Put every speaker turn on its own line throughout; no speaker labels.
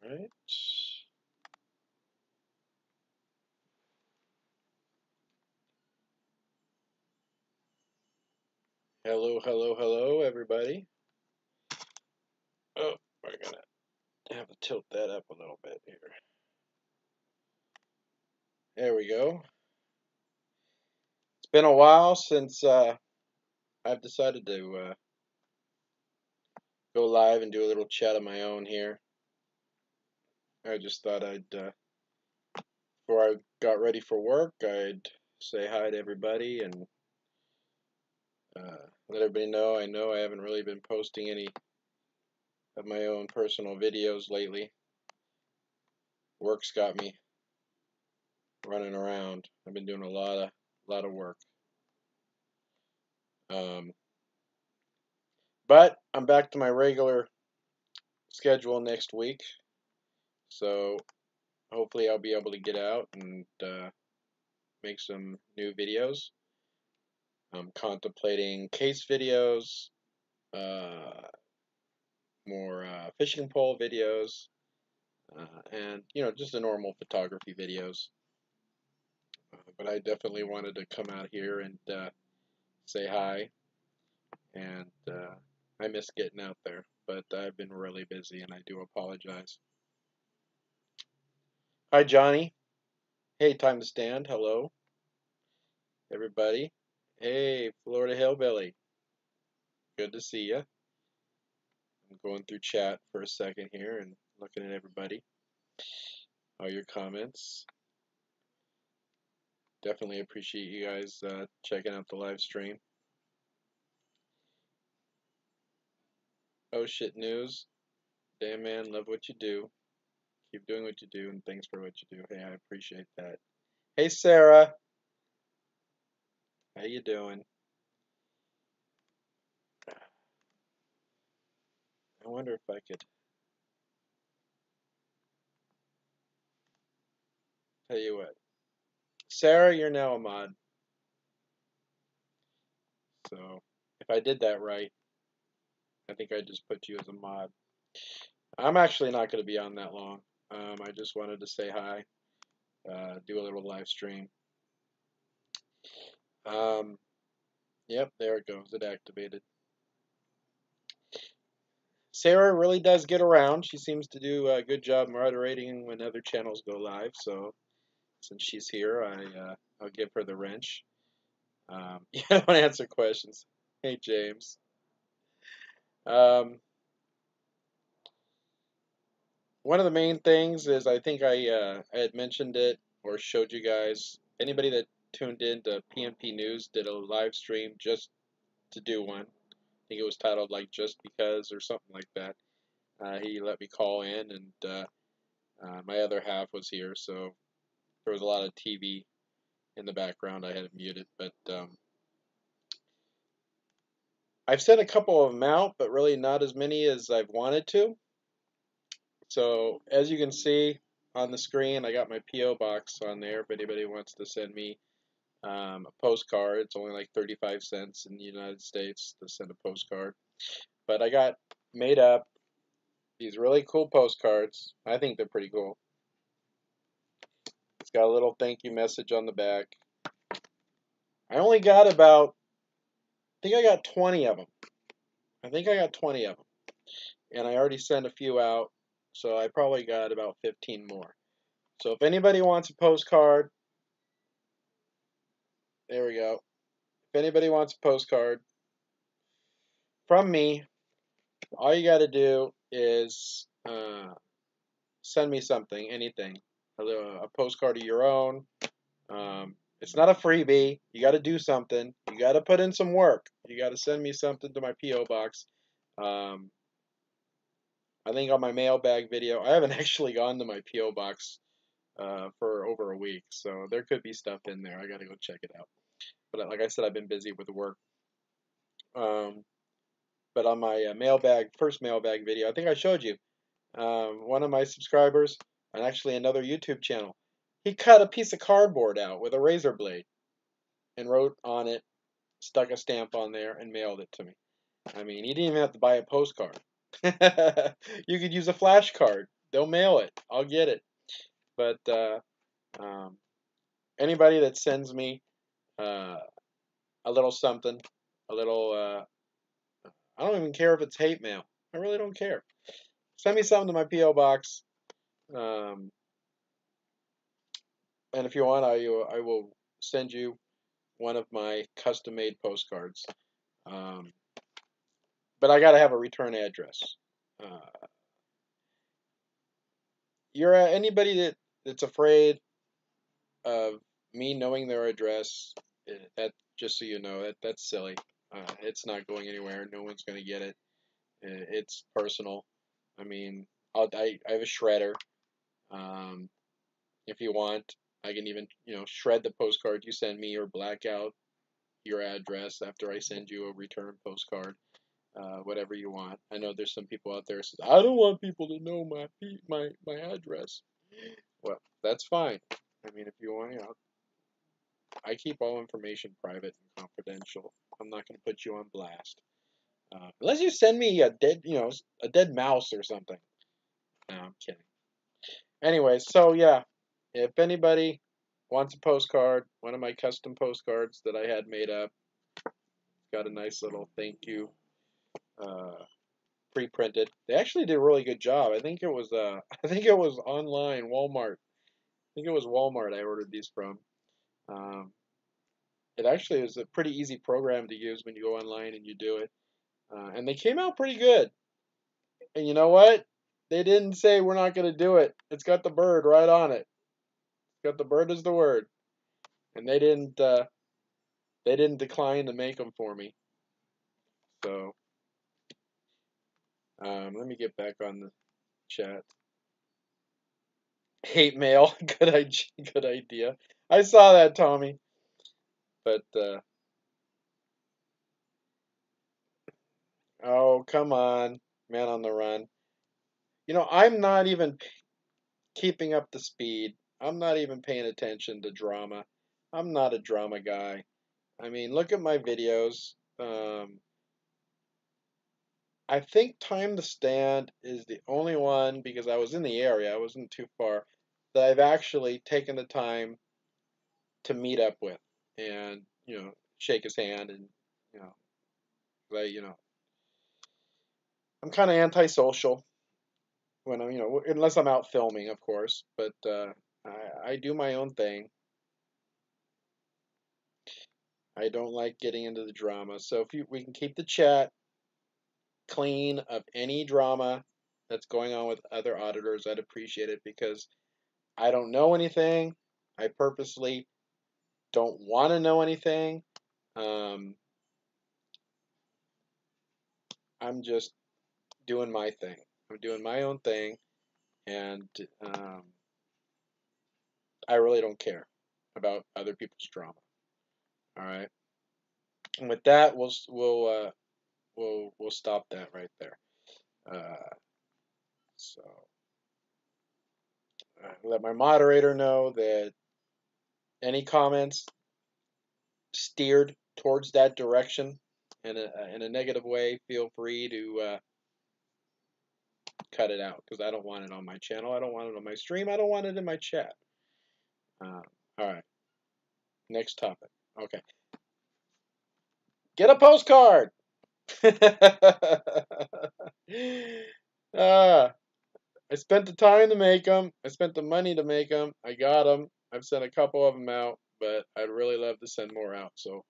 Right. Hello, hello, hello, everybody. Oh, we're gonna have to tilt that up a little bit here. There we go. It's been a while since I've decided to go live and do a little chat of my own here. I just thought before I got ready for work, I'd say hi to everybody and let everybody know. I know I haven't really been posting any of my own personal videos lately. Work's got me running around. I've been doing a lot of work. But I'm back to my regular schedule next week, so hopefully I'll be able to get out and make some new videos. I'm contemplating case videos, more fishing pole videos, and just the normal photography videos. But I definitely wanted to come out here and say hi, and I miss getting out there, but I've been really busy, and I do apologize. Hi, Johnny. Hey, time to stand. Hello, everybody. Hey, Florida Hillbilly. Good to see you. I'm going through chat for a second here and looking at everybody. All your comments. Definitely appreciate you guys checking out the live stream. Oh shit news. Damn man, love what you do. Keep doing what you do, and thanks for what you do. Hey, I appreciate that. Hey Sarah. How you doing? I wonder if I could tell you what. Sarah, you're now a mod. So if I did that right, I think I just put you as a mod. I'm actually not going to be on that long. I just wanted to say hi, do a little live stream. Yep, there it goes. It activated. Sarah really does get around. She seems to do a good job moderating when other channels go live. So since she's here, I'll give her the wrench. Yeah, don't answer questions. Hey James. One of the main things is I think I had mentioned it or showed you guys. Anybody that tuned in to PNP News did a live stream just to do one. I think it was titled like Just Because or something like that. He let me call in, and my other half was here, so there was a lot of TV in the background. I had it muted, but I've sent a couple of them out, but really not as many as I've wanted to. So as you can see on the screen, I got my P.O. box on there. If anybody wants to send me a postcard, it's only like 35 cents in the United States to send a postcard. But I got made up these really cool postcards. I think they're pretty cool. It's got a little thank you message on the back. I only got about, I think I got 20 of them. I think I got 20 of them. And I already sent a few out, so I probably got about 15 more. So if anybody wants a postcard, there we go. If anybody wants a postcard from me, all you got to do is send me something, anything. A postcard of your own. It's not a freebie. You got to do something. You got to put in some work. You got to send me something to my P.O. box. I think on my mailbag video, I haven't actually gone to my P.O. box for over a week, so there could be stuff in there. I got to go check it out. But like I said, I've been busy with work. But on my first mailbag video, I think I showed you, one of my subscribers, and actually another YouTube channel, he cut a piece of cardboard out with a razor blade and wrote on it, stuck a stamp on there, and mailed it to me. I mean, he didn't even have to buy a postcard. You could use a flashcard they'll mail it. I'll get it. But um, anybody that sends me uh, a little something, a little, I don't even care if it's hate mail. I really don't care. Send me something to my P.O. box. Um, and if you want, I will send you one of my custom made postcards. Um, but I got to have a return address. Uh, you're anybody that's afraid of me knowing their address. That just so you know, that's silly. It's not going anywhere. No one's going to get it. It's personal. I mean, I have a shredder. Um, if you want, I can even shred the postcard you send me or black out your address after I send you a return postcard. Whatever you want. I know there's some people out there that says I don't want people to know my address. Well, that's fine. I mean, if you want, I keep all information private and confidential. I'm not going to put you on blast. Unless you send me a dead mouse or something. No, I'm kidding. Anyway, so yeah, if anybody wants a postcard, one of my custom postcards that I had made up, got a nice little thank you, pre-printed. They actually did a really good job. I think it was I think it was online, Walmart. I think it was Walmart I ordered these from. Um, it actually is a pretty easy program to use when you go online and you do it. And they came out pretty good. And you know what? They didn't say we're not going to do it. It's got the bird right on it. It's got the bird as the word. And they didn't decline to make them for me. So let me get back on the chat. Hate mail, good idea. I saw that, Tommy. But oh, come on, man on the run. I'm not even keeping up the speed. I'm not even paying attention to drama. I'm not a drama guy. I mean, look at my videos. I think Time to Stand is the only one because I was in the area. I wasn't too far that I've actually taken the time to meet up with and shake his hand and you know, I'm kind of antisocial when I'm unless I'm out filming, of course. But I do my own thing. I don't like getting into the drama. So if we can keep the chat clean of any drama that's going on with other auditors, I'd appreciate it because I don't know anything. I purposely don't want to know anything. Um, I'm just doing my thing. I'm doing my own thing, and I really don't care about other people's drama. All right. And with that, we'll stop that right there. Uh, so let my moderator know that any comments steered towards that direction in a negative way, feel free to cut it out because I don't want it on my channel. I don't want it on my stream. I don't want it in my chat. All right. Next topic. Okay. Get a postcard. Ah, I spent the time to make them. I spent the money to make them. I got them. I've sent a couple of them out, but I'd really love to send more out. So,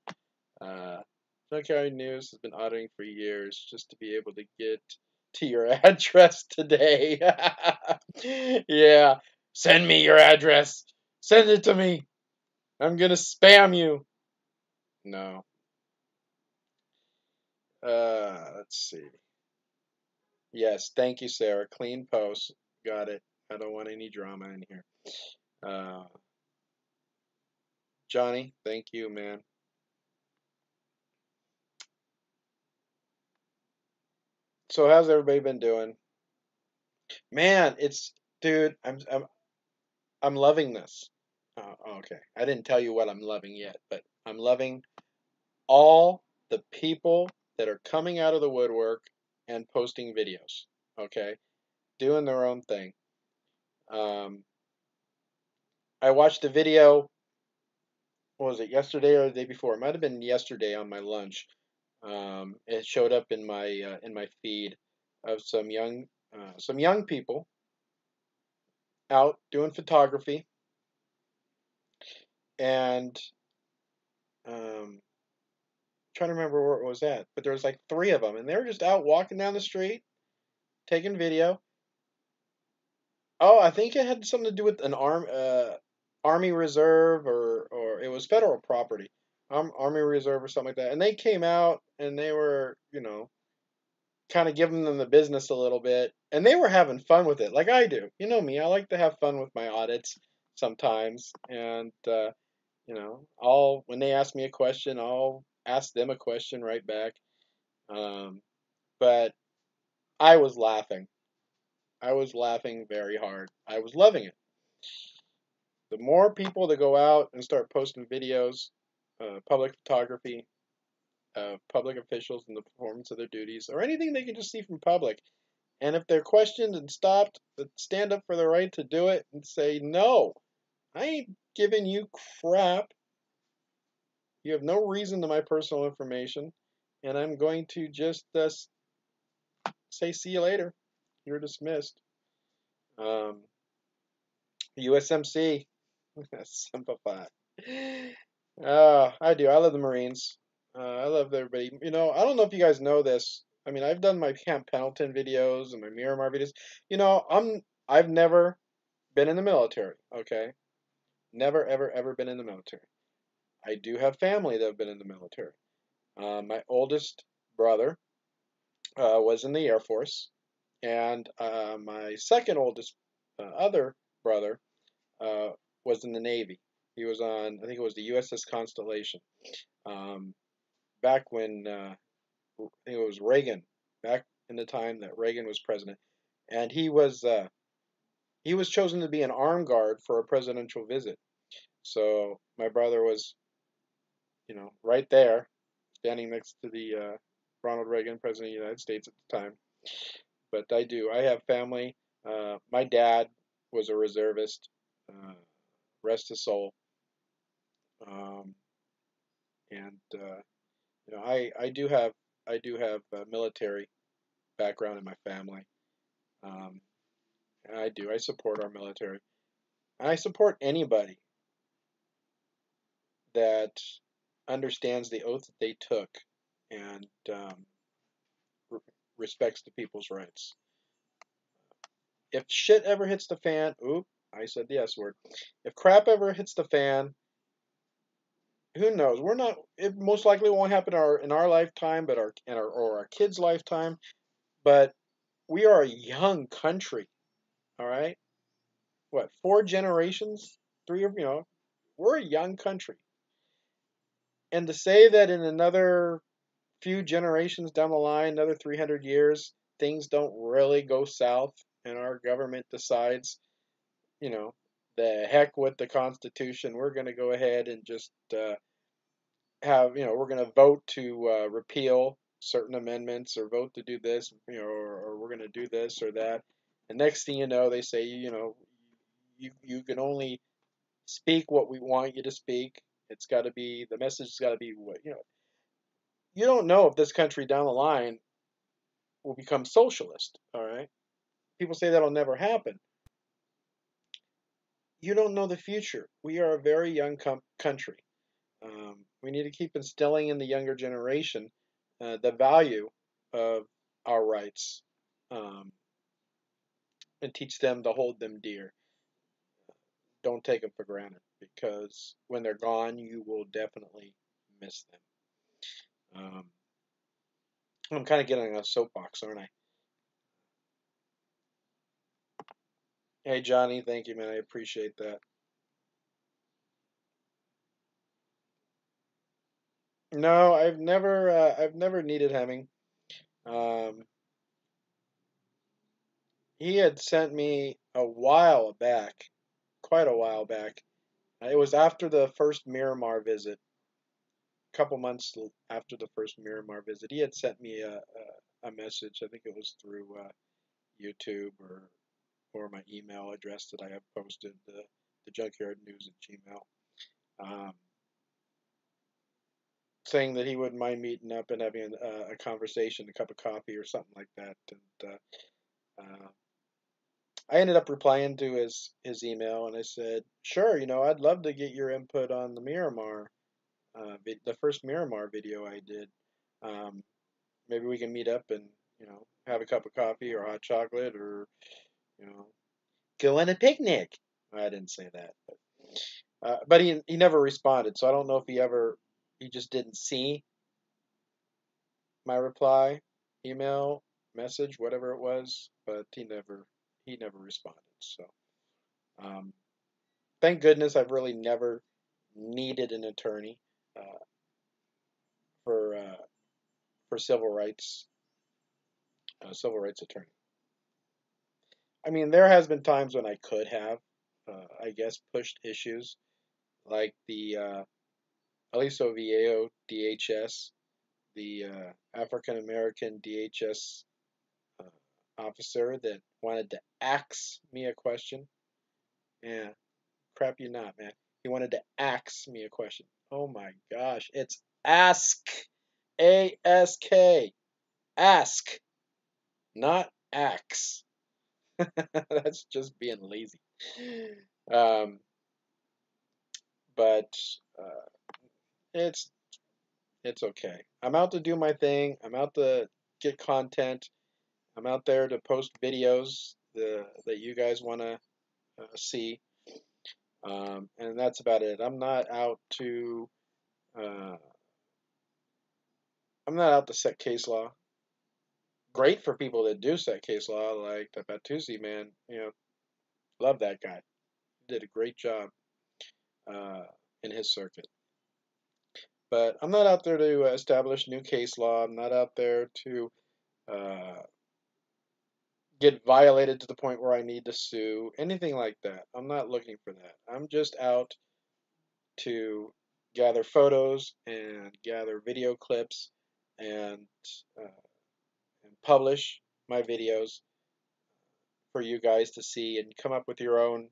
Junkyard News has been auditing for years just to be able to get to your address today. Yeah, send me your address. Send it to me. I'm gonna spam you. No. Let's see. Yes, thank you, Sarah. Clean post. Got it. I don't want any drama in here. Uh, Johnny, thank you, man. So how's everybody been doing? Man, dude, I'm loving this. Okay, I didn't tell you what I'm loving yet, but I'm loving all the people that are coming out of the woodwork and posting videos. Okay, doing their own thing. Um, I watched a video. What was it, yesterday or the day before? It might have been yesterday on my lunch. It showed up in my feed of some young people out doing photography, and um, trying to remember where it was at, but there was like three of them, and they were just out walking down the street taking video. Oh, I think it had something to do with an army reserve, or it was federal property, army reserve or something like that. And they came out and they were, kind of giving them the business a little bit, and they were having fun with it, like I do. You know me, I like to have fun with my audits sometimes, and I'll when they ask me a question, I'll ask them a question right back. Um, but I was laughing. I was laughing very hard. I was loving it. The more people that go out and start posting videos, public photography, public officials and the performance of their duties, or anything they can just see from public, and if they're questioned and stopped, stand up for their right to do it and say, no, I ain't giving you crap. You have no reason to my personal information, and I'm going to just say, see you later. You're dismissed. Um, USMC, simplify. I do. I love the Marines. I love everybody. I don't know if you guys know this. I mean, I've done my Camp Pendleton videos and my Miramar videos. I've never been in the military. Okay, never, ever, ever been in the military. I do have family that have been in the military. My oldest brother was in the Air Force, and my second oldest other brother uh, was in the Navy. He was on, I think it was the USS Constellation. Um, back when I think it was Reagan, back in the time that Reagan was president, and he was chosen to be an armed guard for a presidential visit. So my brother was, right there, standing next to the Ronald Reagan, president of the United States at the time. But I do. I have family. My dad was a reservist. Uh, rest his soul. Um, and I do have military background in my family. Um, and I do. I support our military. And I support anybody that understands the oath that they took and re- respects the people's rights. If shit ever hits the fan, oop, I said the S word. If crap ever hits the fan, who knows? We're not. It most likely won't happen in our lifetime, but our kids' lifetime. But we are a young country. All right, what, 4 generations? Three of we're a young country, and to say that in another few generations down the line, another 300 years, things don't really go south, and our government decides, you know, the heck with the Constitution. We're going to go ahead and just we're going to vote to repeal certain amendments or vote to do this, or we're going to do this or that. And next thing you know, they say, you can only speak what we want you to speak. It's got to be, the message has got to be what, you don't know if this country down the line will become socialist, all right? People say that'll never happen. You don't know the future. We are a very young country. We need to keep instilling in the younger generation the value of our rights, um, and teach them to hold them dear. Don't take them for granted, because when they're gone, you will definitely miss them. Um, I'm kind of getting on a soapbox, aren't I? Hey, Johnny, thank you, man. I appreciate that. No, I've never needed Hemming. Um, he had sent me a while back, quite a while back. It was after the first Miramar visit, a couple months after the first Miramar visit. He had sent me a message. I think it was through YouTube, or or my email address that I have posted, the Junkyard News at Gmail, saying that he wouldn't mind meeting up and having a conversation, a cup of coffee or something like that. And I ended up replying to his email, and I said, sure, I'd love to get your input on the Miramar, the first Miramar video I did. Um, Maybe we can meet up and have a cup of coffee or hot chocolate, or you know go on a picnic. I didn't say that, but he never responded, so I don't know if he just didn't see my reply, email, message, whatever it was, but he never responded. So um, thank goodness I've really never needed an attorney uh, for uh, for civil rights attorney. I mean, there has been times when I could have, I guess, pushed issues like the Aliso Viejo DHS, the African American DHS uh, officer that wanted to ask me a question. Yeah, crap you not, man. He wanted to ask me a question. Oh my gosh, it's ask, ASK, ask, not ax. That's just being lazy. Um, but uh, it's it's okay. I'm out to do my thing. I'm out to get content. I'm out there to post videos that you guys want to see, and that's about it. Uh, I'm not out to set case law. Great for people that do set case law, like the Batusi man. Love that guy. Did a great job uh, in his circuit. But I'm not out there to establish new case law. I'm not out there to uh, get violated to the point where I need to sue, anything like that. I'm not looking for that. I'm just out to gather photos and gather video clips and, uh, and publish my videos for you guys to see and come up with your own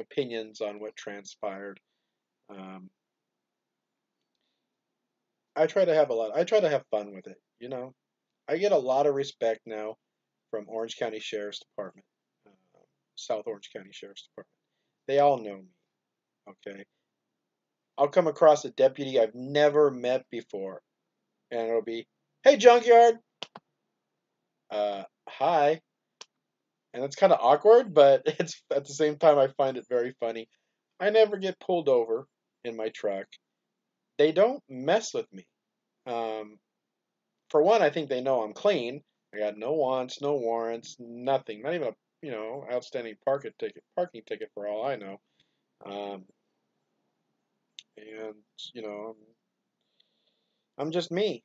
opinions on what transpired. Um, I try to have fun with it. I get a lot of respect now from Orange County Sheriff's Department, South Orange County Sheriff's Department. They all know me. Okay, I'll come across a deputy I've never met before, and it'll be, "Hey, Junkyard." Hi, and it's kind of awkward, but it's at the same time I find it very funny. I never get pulled over in my truck. They don't mess with me. Um, for one, I think they know I'm clean. I got no wants, no warrants, nothing. Not even a outstanding parking ticket for all I know. Um, and I'm just me,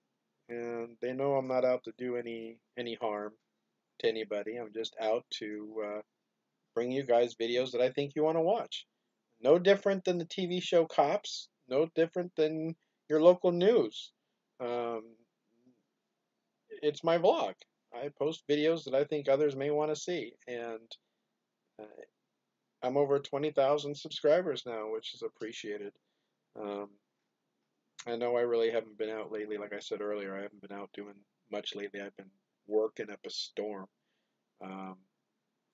and they know I'm not out to do any harm to anybody. I'm just out to bring you guys videos that I think you want to watch. No different than the TV show Cops. No different than your local news. Um, it's my vlog. I post videos that I think others may want to see, and uh, I'm over 20,000 subscribers now, which is appreciated. Um, I know I really haven't been out lately. Like I said earlier, I haven't been out doing much lately. I've been working up a storm. Um,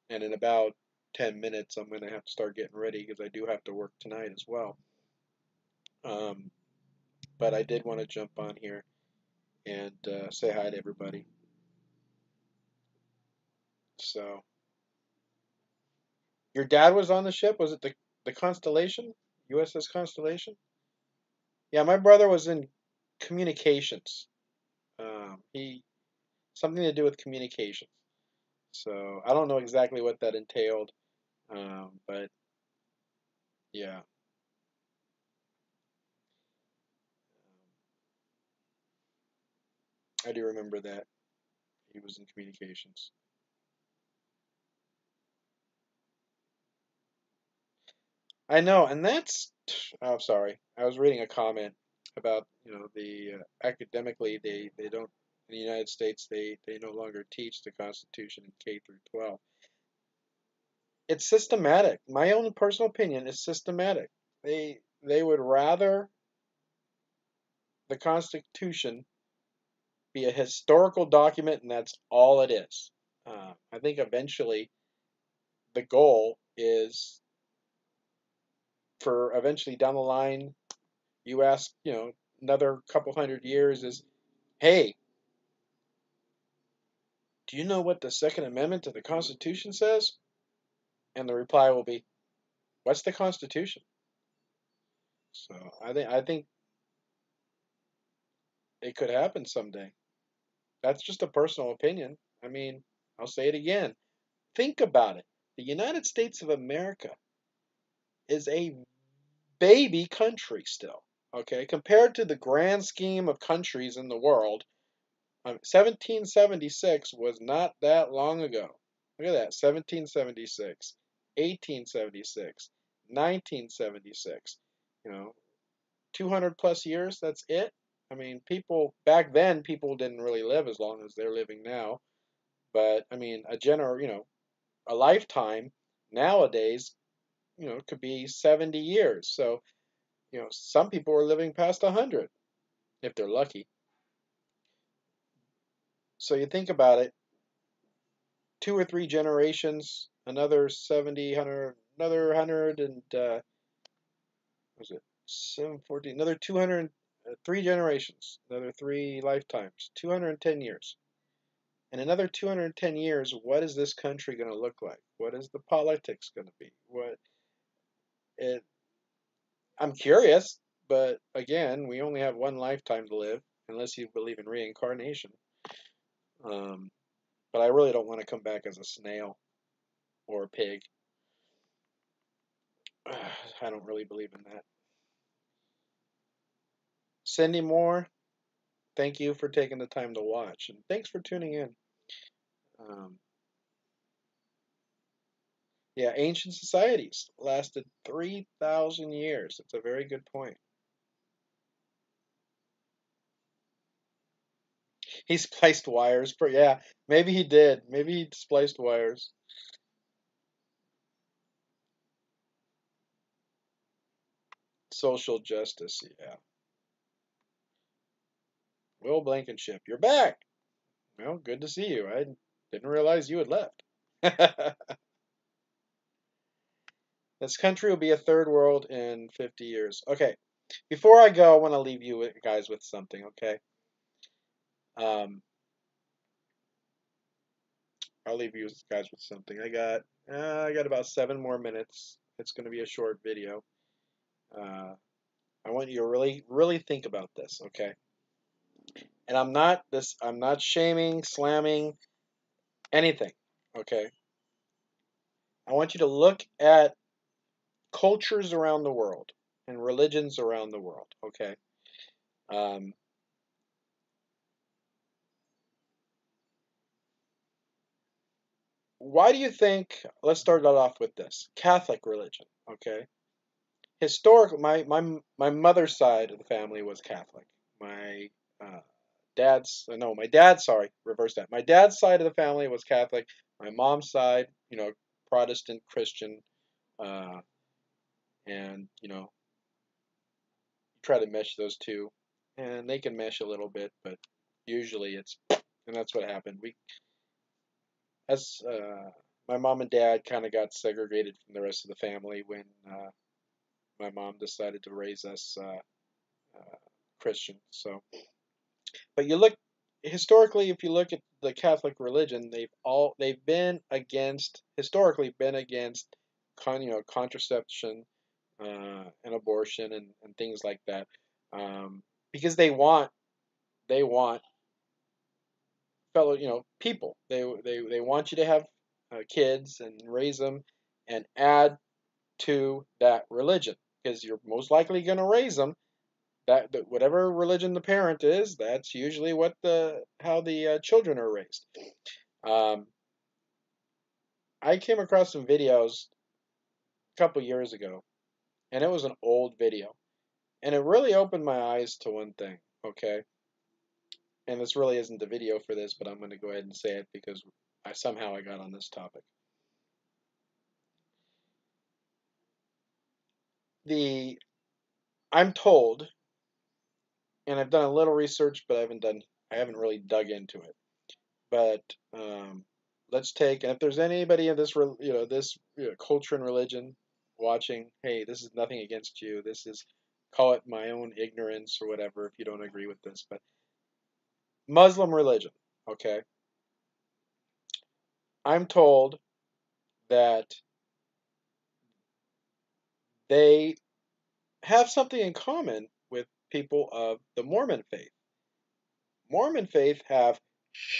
and in about 10 minutes, I'm going to have to start getting ready because I do have to work tonight as well. Um, but I did want to jump on here and say hi to everybody. So, your dad was on the ship? Was it the Constellation? USS Constellation? Yeah, my brother was in communications. He something to do with communications. So I don't know exactly what that entailed, but yeah, I do remember that he was in communications. I know, and that's. Oh, sorry. I was reading a comment about the academically they don't in the United States they no longer teach the Constitution in K through 12. It's systematic. My own personal opinion is systematic. They would rather the Constitution be a historical document, and that's all it is. I think eventually the goal is for eventually down the line, you ask, another couple hundred years is, hey, do you know what the Second Amendment to the Constitution says? And the reply will be, what's the Constitution? So I think it could happen someday. That's just a personal opinion. I mean, I'll say it again. Think about it. The United States of America is a baby country still. Okay, compared to the grand scheme of countries in the world, 1776 was not that long ago. Look at that, 1776, 1876, 1976. You know, 200 plus years, that's it. I mean, people back then, people didn't really live as long as they're living now. But I mean, a lifetime nowadays, could be 70 years. So, some people are living past 100 if they're lucky. So you think about it, two or three generations, another 70, 100, another 100, and was it 714? Another 200, three generations, another three lifetimes, 210 years. In another 210 years, what is this country going to look like? What is the politics going to be? It, I'm curious, but again, we only have one lifetime to live, unless you believe in reincarnation. Um, but I really don't want to come back as a snail or a pig. I don't really believe in that. Cindy Moore, thank you for taking the time to watch, and thanks for tuning in. Um, yeah, ancient societies lasted 3,000 years. That's a very good point. He spliced wires, but yeah, maybe he did. Maybe he spliced wires. Social justice, yeah. Will Blankenship, you're back. Well, good to see you. I didn't realize you had left. This country will be a third world in 50 years. Okay, before I go, I want to leave you guys with something, okay? Um, I'll leave you guys with something. I got about 7 more minutes. It's going to be a short video. Uh, I want you to really, really think about this, okay? And I'm not shaming, slamming, anything, okay? I want you to look at cultures around the world and religions around the world, okay? Um, why do you think, let's start that off with this, Catholic religion, okay? Historically, my mother's side of the family was Catholic. My uh, dad's no, my dad, sorry, reverse that. My dad's side of the family was Catholic. My mom's side, Protestant Christian, uh, and try to mesh those two, and they can mesh a little bit, but usually and that's what happened. As My mom and dad kind of got segregated from the rest of the family when my mom decided to raise us uh, Christian. So, but you look historically, if you look at the Catholic religion, they've been against historically been against contraception and abortion and things like that, because they want fellow people. They want you to have kids and raise them and add to that religion because you're most likely going to raise them that whatever religion the parent is, that's usually what the how the children are raised. Um, I came across some videos a couple years ago, and it was an old video, and it really opened my eyes to one thing. Okay, and this really isn't the video for this, but I'm going to go ahead and say it because I got on this topic. the I'm told, and I've done a little research, but I haven't really dug into it. But let's take, and if there's anybody in this, this culture and religion watching, hey, this is nothing against you. This is, call it my own ignorance or whatever if you don't agree with this. But Muslim religion, okay? I'm told that they have something in common with people of the Mormon faith. Mormon faith have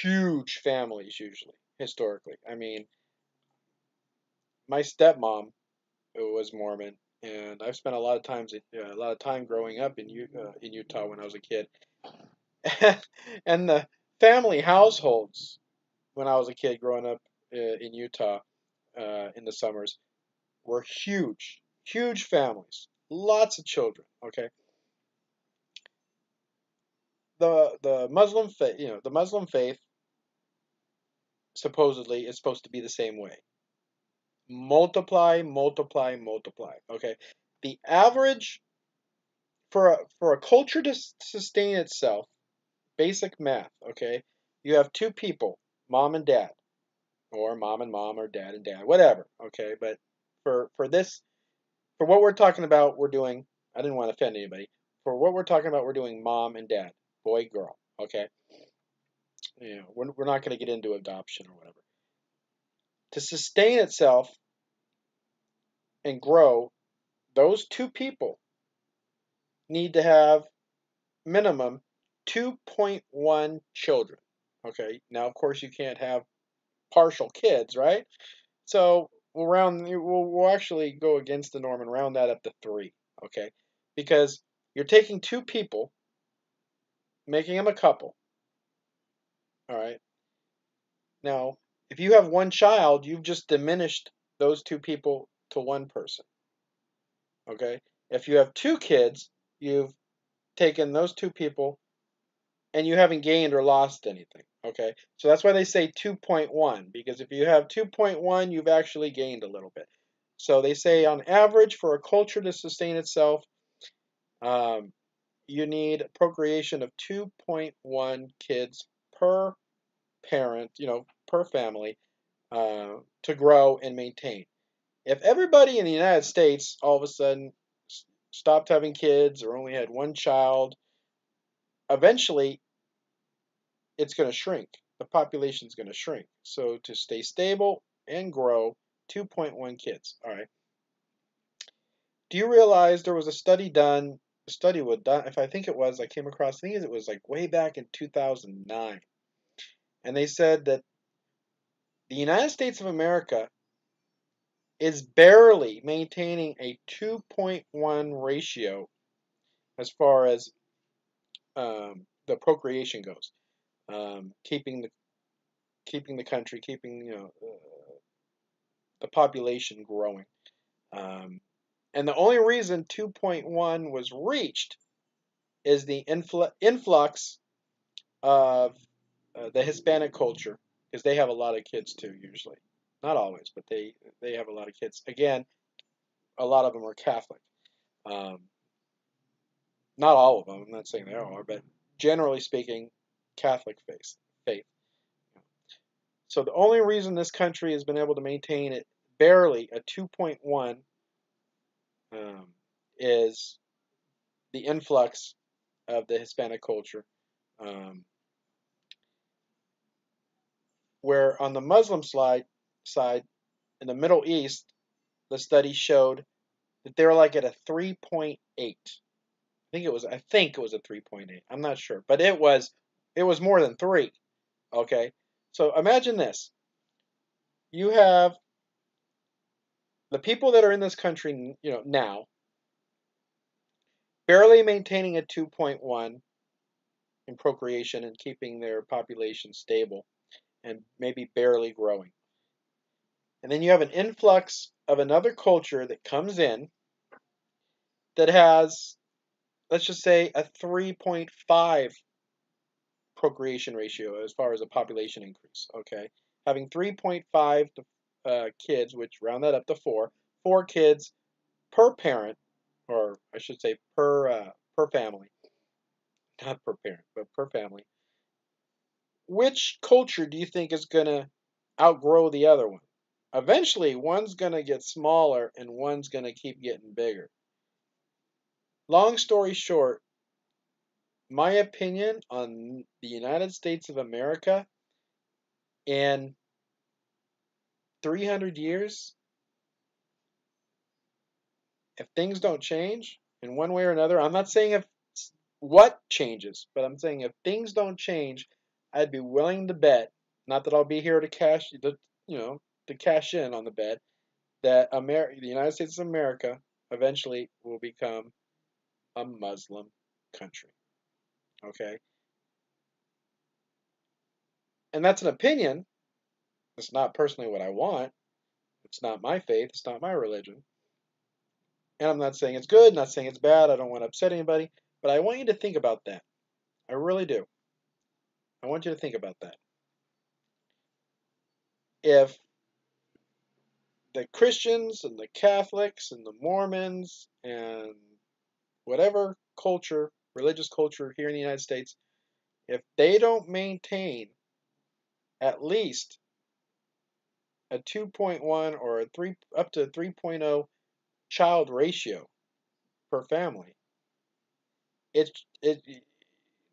huge families usually, historically. I mean, my stepmom was Mormon, and I've spent a lot of time growing up in Utah when I was a kid, and the family households when I was a kid growing up in Utah in the summers were huge, huge families, lots of children. Okay, the Muslim faith, the Muslim faith supposedly is supposed to be the same way. Multiply, multiply, multiply. Okay, the average for a culture to sustain itself, basic math. Okay, you have two people, mom and dad, or mom and mom, or dad and dad, whatever. Okay, but for this, for what we're talking about, we're doing. I didn't want to offend anybody. For what we're talking about, we're doing mom and dad, boy, girl. Okay, we're not going to get into adoption or whatever. To sustain itself and grow, those two people need to have minimum 2.1 children. Okay, now of course you can't have partial kids, right? So we'll actually go against the norm and round that up to three. Okay, because you're taking two people, making them a couple. All right. Now, if you have one child, you've just diminished those two people to one person. Okay. If you have two kids, you've taken those two people and you haven't gained or lost anything. Okay, so that's why they say 2.1, because if you have 2.1, you've actually gained a little bit. So they say on average for a culture to sustain itself, um, you need procreation of 2.1 kids per parent, per family, to grow and maintain. If everybody in the United States all of a sudden stopped having kids or only had one child, eventually it's going to shrink. The population is going to shrink. So to stay stable and grow, 2.1 kids. All right. Do you realize there was a study done? A study was done. If I think it was, I came across. I think it was like way back in 2009, and they said that the United States of America is barely maintaining a 2.1 ratio as far as the procreation goes. Keeping the country, keeping the population growing. And the only reason 2.1 was reached is the influx of the Hispanic culture, because they have a lot of kids too, usually. Not always, but they have a lot of kids. Again, a lot of them are Catholic. Um, Not all of them. I'm not saying they are, but generally speaking, Catholic faith. So the only reason this country has been able to maintain it barely a 2.1 is the influx of the Hispanic culture. Um, where on the Muslim side, in the Middle East, the study showed that they were like at a 3.8. I think it was a 3.8. I'm not sure, but it was more than 3. Okay? So imagine this. You have the people that are in this country, now barely maintaining a 2.1 in procreation and keeping their population stable and maybe barely growing. And then you have an influx of another culture that comes in that has, let's just say, a 3.5 procreation ratio as far as a population increase. Okay, having 3.5 kids, which round that up to 4 kids per parent, or I should say per family, not per parent, but per family. Which culture do you think is gonna outgrow the other one? Eventually, one's gonna get smaller and one's gonna keep getting bigger. Long story short, my opinion on the United States of America in 300 years, if things don't change in one way or another, I'm not saying if what changes, but I'm saying if things don't change, I'd be willing to bet, not that I'll be here to you know, to cash in on the bet that the United States of America eventually will become a Muslim country. Okay? And that's an opinion. It's not personally what I want. It's not my faith. It's not my religion. And I'm not saying it's good, not saying it's bad. I don't want to upset anybody. But I want you to think about that. I really do. I want you to think about that. If the Christians and the Catholics and the Mormons and whatever culture, religious culture here in the United States, if they don't maintain at least a 2.1 or a 3 up to 3.0 child ratio per family, it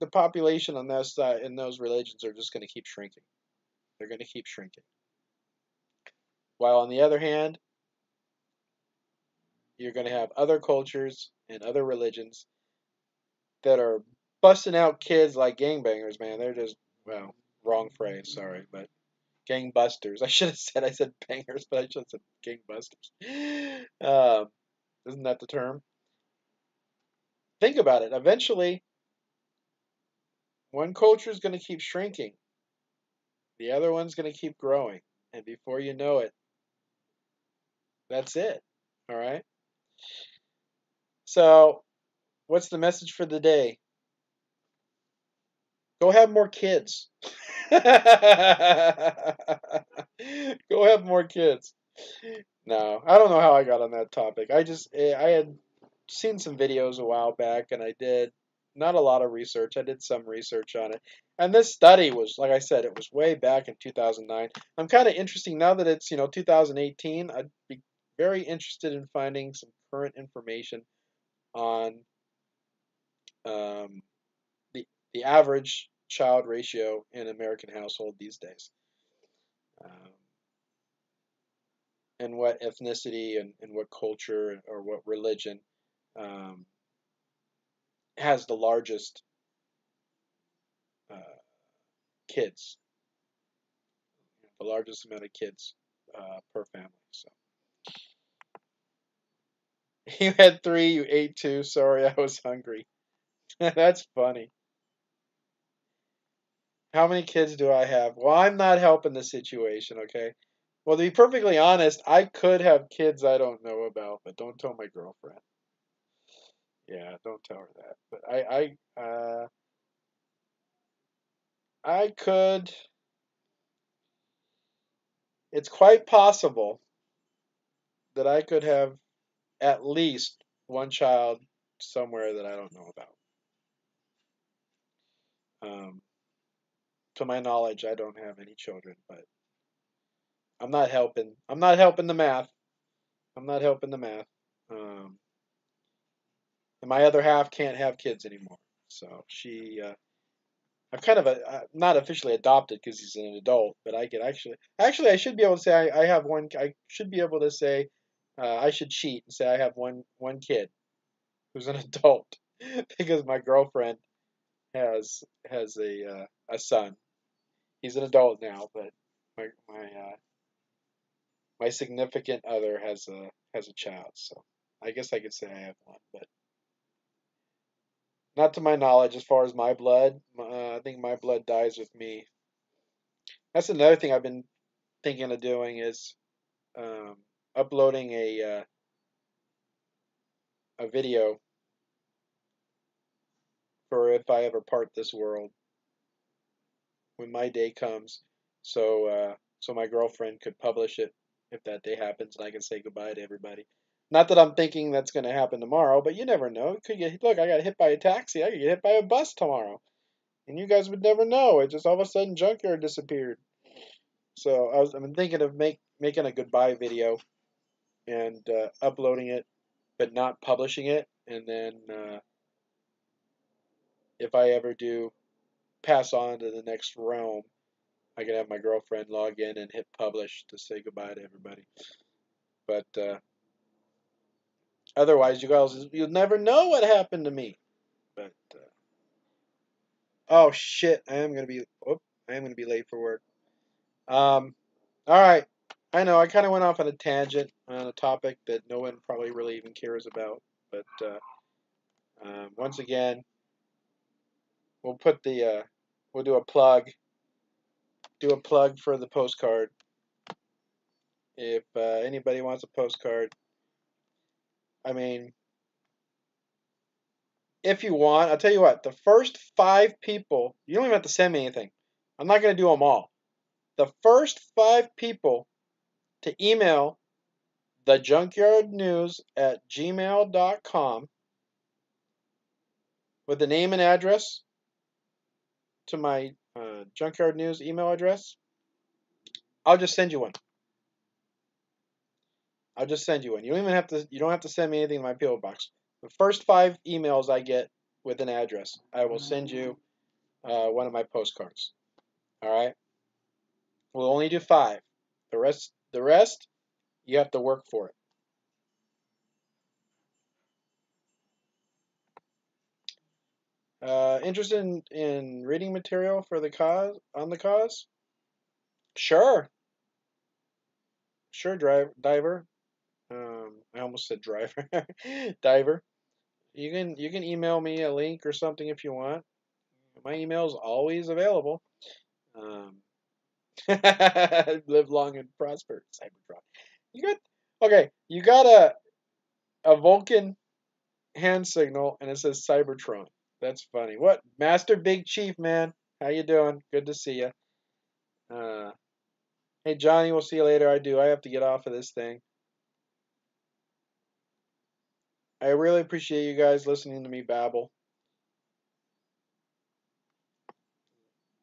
the population on that side in those religions are just going to keep shrinking. They're going to keep shrinking. While on the other hand, you're going to have other cultures and other religions that are busting out kids like gangbangers, man. They're just, well, wrong phrase, sorry, but gangbusters. I said bangers, but I should have said gangbusters. Isn't that the term? Think about it. Eventually, one culture is going to keep shrinking. The other one's going to keep growing. And before you know it, that's it. All right? So, what's the message for the day? Go have more kids. Go have more kids. No, I don't know how I got on that topic. I had seen some videos a while back and I did not a lot of research. I did some research on it. And this study was, like I said, it was way back in 2009. I'm kind of interesting now that it's, 2018. I'd be very interested in finding some current information on um, the average child ratio in an American household these days. Um, and what ethnicity and what culture or what religion um, has the largest uh, kids, the largest amount of kids per family. So you had three, you ate two. Sorry, I was hungry. That's funny. How many kids do I have? Well, I'm not helping the situation, okay? Well, to be perfectly honest, I could have kids I don't know about, but don't tell my girlfriend. Yeah, don't tell her that. But I could. It's quite possible that I could have at least one child somewhere that I don't know about. Um, to my knowledge, I don't have any children, but I'm not helping. I'm not helping the math. I'm not helping the math. Um, and my other half can't have kids anymore. So I'm kind of not officially adopted because he's an adult, but I can actually, I should be able to say I have one. I should be able to say, I should cheat and say I have one kid who's an adult because my girlfriend has a son. He's an adult now, but my significant other has a child. So I guess I could say I have one, but not to my knowledge. As far as my blood, I think my blood dies with me. That's another thing I've been thinking of doing is um, uploading a video for if I ever part this world when my day comes, so my girlfriend could publish it if that day happens, and I can say goodbye to everybody. Not that I'm thinking that's going to happen tomorrow, but you never know. It could get, look, I got hit by a taxi. I could get hit by a bus tomorrow. And you guys would never know. It just all of a sudden Junkyard disappeared. So I'm thinking of making a goodbye video and uploading it, but not publishing it. And then if I ever do pass on to the next realm, I can have my girlfriend log in and hit publish to say goodbye to everybody. But otherwise, you guys, you'll never know what happened to me. But oh shit, I am gonna be late for work. All right. I know I kind of went off on a tangent on a topic that no one probably really even cares about. But once again, we'll put the we'll do a plug for the postcard. If anybody wants a postcard, I mean, if you want, I'll tell you what. The first 5 people, you don't even have to send me anything. I'm not gonna do them all. The first 5 people to email thejunkyardnews@gmail.com with the name and address to my Junkyard News email address, I'll just send you one. I'll just send you one. You don't even have to. You don't have to send me anything in my PO box. The first 5 emails I get with an address, I will send you one of my postcards. All right. We'll only do 5. The rest, you have to work for it. Interested in reading material for the cause on the cause? Sure, sure, diver. I almost said driver, diver. You can email me a link or something if you want. My email is always available. Um, live long and prosper, Cybertron. You got okay. You got a Vulcan hand signal, and it says Cybertron. That's funny. What, Master Big Chief, man? How you doing? Good to see you. Uh, hey Johnny, we'll see you later. I have to get off of this thing. I really appreciate you guys listening to me babble.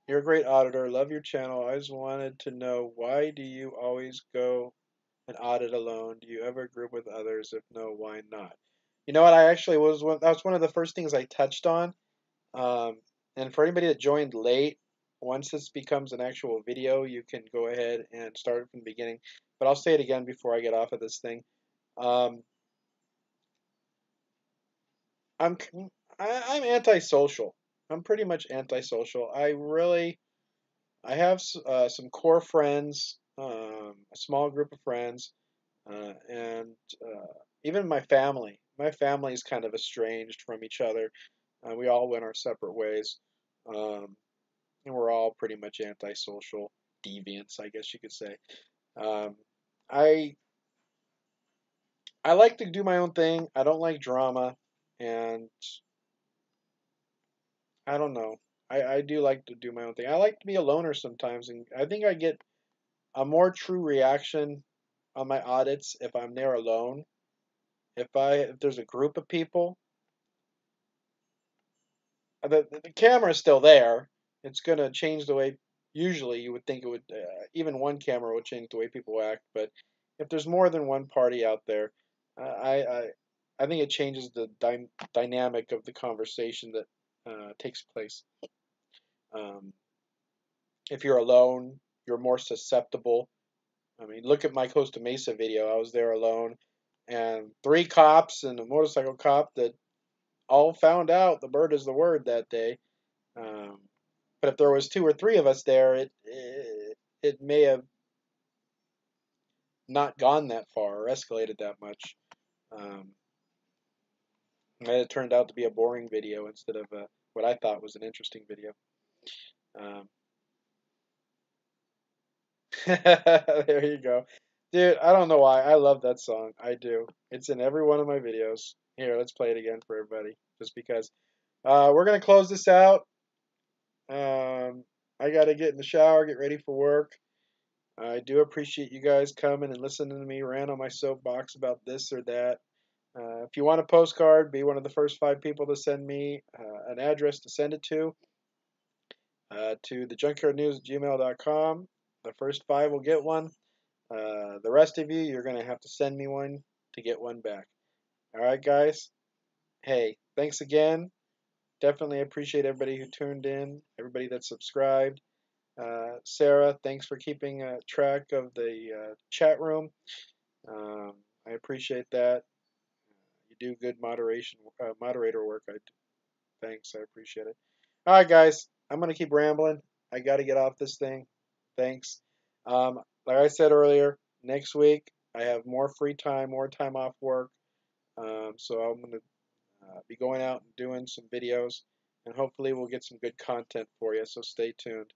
You're a great auditor. Love your channel. I just wanted to know, why do you always go and audit alone? Do you ever group with others? If no, why not? You know what? I actually that was one of the first things I touched on. Um, and for anybody that joined late, once this becomes an actual video, you can go ahead and start it from the beginning. But I'll say it again before I get off of this thing. Um, I'm I'm antisocial. I'm pretty much antisocial. I have some core friends, a small group of friends, and even my family. My family is kind of estranged from each other. We all went our separate ways, um, and we're all pretty much antisocial deviants, I guess you could say. Um, I I like to do my own thing. I don't like drama, and I don't know. I do like to do my own thing. I like to be a loner sometimes, and I think I get a more true reaction on my audits if I'm there alone. If there's a group of people, the camera is still there. It's gonna change the way. Usually, you would think it would. Even one camera would change the way people act. But if there's more than one party out there, I think it changes the dynamic of the conversation that takes place. Um, if you're alone, you're more susceptible. I mean, look at my Costa Mesa video. I was there alone, and 3 cops and a motorcycle cop that all found out the bird is the word that day. Um, but if there was 2 or 3 of us there, it may have not gone that far or escalated that much. Um, it turned out to be a boring video instead of what I thought was an interesting video. Um, there you go. Dude, I don't know why. I love that song. I do. It's in every one of my videos. Here, let's play it again for everybody, just because. We're gonna close this out. I gotta get in the shower, get ready for work. I do appreciate you guys coming and listening to me rant on my soapbox about this or that. If you want a postcard, be one of the first 5 people to send me an address to send it to the junkyardnews@gmail.com. The first 5 will get one. The rest of you, you're going to have to send me one to get one back. All right, guys. Hey, thanks again. Definitely appreciate everybody who tuned in, everybody that subscribed. Sarah, thanks for keeping track of the chat room. I appreciate that. You do good moderator work. Thanks. I appreciate it. All right, guys. I'm gonna keep rambling. I got to get off this thing. Thanks. Like I said earlier, next week I have more free time, more time off work. So I'm gonna be going out and doing some videos, and hopefully we'll get some good content for you. So stay tuned.